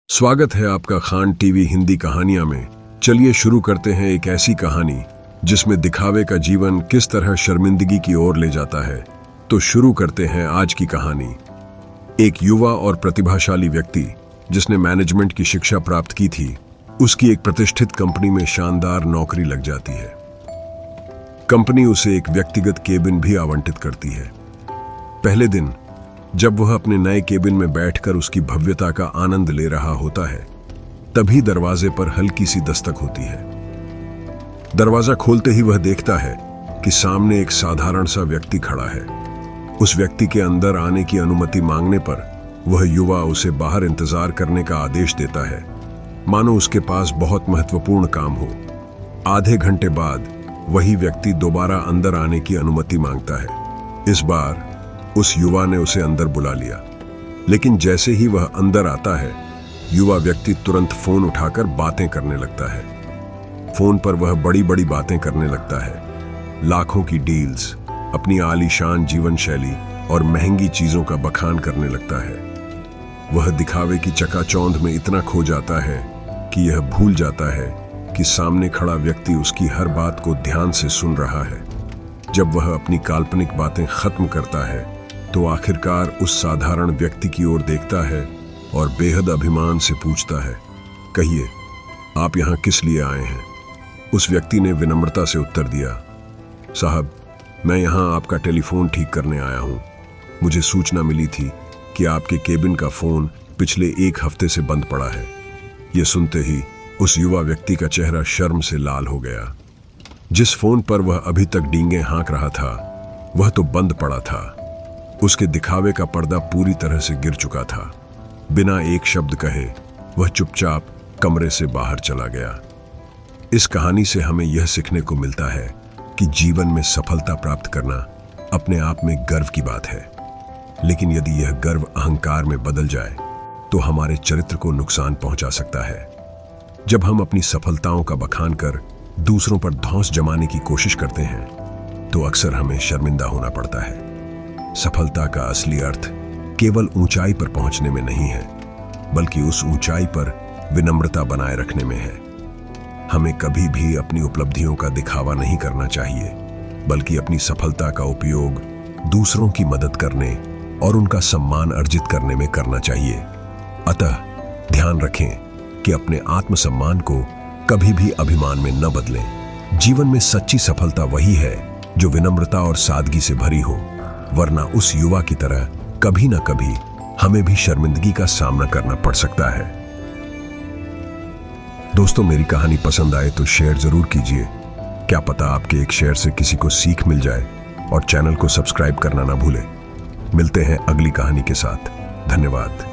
स्वागत है आपका खान टीवी हिंदी कहानियां में। चलिए शुरू करते हैं एक ऐसी कहानी जिसमें दिखावे का जीवन किस तरह शर्मिंदगी की ओर ले जाता है। तो शुरू करते हैं आज की कहानी। एक युवा और प्रतिभाशाली व्यक्ति जिसने मैनेजमेंट की शिक्षा प्राप्त की थी, उसकी एक प्रतिष्ठित कंपनी में शानदार नौकरी लग जाती है। कंपनी उसे एक व्यक्तिगत केबिन भी आवंटित करती है। पहले दिन जब वह अपने नए केबिन में बैठकर उसकी भव्यता का आनंद ले रहा होता है, तभी दरवाजे पर हल्की सी दस्तक होती है। दरवाजा खोलते ही वह देखता है कि सामने एक साधारण सा व्यक्ति खड़ा है। उस व्यक्ति के अंदर आने की अनुमति मांगने पर वह युवा उसे बाहर इंतजार करने का आदेश देता है, मानो उसके पास बहुत महत्वपूर्ण काम हो। आधे घंटे बाद वही व्यक्ति दोबारा अंदर आने की अनुमति मांगता है। इस बार उस युवा ने उसे अंदर बुला लिया, लेकिन जैसे ही वह अंदर आता है, युवा व्यक्ति तुरंत फोन उठाकर बातें करने लगता है। फोन पर वह बड़ी बड़ी बातें करने लगता है, लाखों की डील्स, अपनी आलीशान जीवन शैली और महंगी चीजों का बखान करने लगता है। वह दिखावे की चकाचौंध में इतना खो जाता है कि यह भूल जाता है कि सामने खड़ा व्यक्ति उसकी हर बात को ध्यान से सुन रहा है। जब वह अपनी काल्पनिक बातें खत्म करता है तो आखिरकार उस साधारण व्यक्ति की ओर देखता है और बेहद अभिमान से पूछता है, कहिए, आप यहां किस लिए आए हैं? उस व्यक्ति ने विनम्रता से उत्तर दिया, साहब, मैं यहां आपका टेलीफोन ठीक करने आया हूं। मुझे सूचना मिली थी कि आपके केबिन का फोन पिछले 1 हफ्ते से बंद पड़ा है। यह सुनते ही उस युवा व्यक्ति का चेहरा शर्म से लाल हो गया। जिस फोन पर वह अभी तक डींगे हाँक रहा था, वह तो बंद पड़ा था। उसके दिखावे का पर्दा पूरी तरह से गिर चुका था। बिना एक शब्द कहे वह चुपचाप कमरे से बाहर चला गया। इस कहानी से हमें यह सीखने को मिलता है कि जीवन में सफलता प्राप्त करना अपने आप में गर्व की बात है, लेकिन यदि यह गर्व अहंकार में बदल जाए तो हमारे चरित्र को नुकसान पहुंचा सकता है। जब हम अपनी सफलताओं का बखान कर दूसरों पर धौंस जमाने की कोशिश करते हैं तो अक्सर हमें शर्मिंदा होना पड़ता है। सफलता का असली अर्थ केवल ऊंचाई पर पहुंचने में नहीं है, बल्कि उस ऊंचाई पर विनम्रता बनाए रखने में है। हमें कभी भी अपनी उपलब्धियों का दिखावा नहीं करना चाहिए, बल्कि अपनी सफलता का उपयोग दूसरों की मदद करने और उनका सम्मान अर्जित करने में करना चाहिए। अतः ध्यान रखें कि अपने आत्मसम्मान को कभी भी अभिमान में न बदलें। जीवन में सच्ची सफलता वही है जो विनम्रता और सादगी से भरी हो, वरना उस युवा की तरह कभी न कभी हमें भी शर्मिंदगी का सामना करना पड़ सकता है। दोस्तों, मेरी कहानी पसंद आए तो शेयर जरूर कीजिए। क्या पता आपके एक शेयर से किसी को सीख मिल जाए। और चैनल को सब्सक्राइब करना ना भूलें। मिलते हैं अगली कहानी के साथ। धन्यवाद।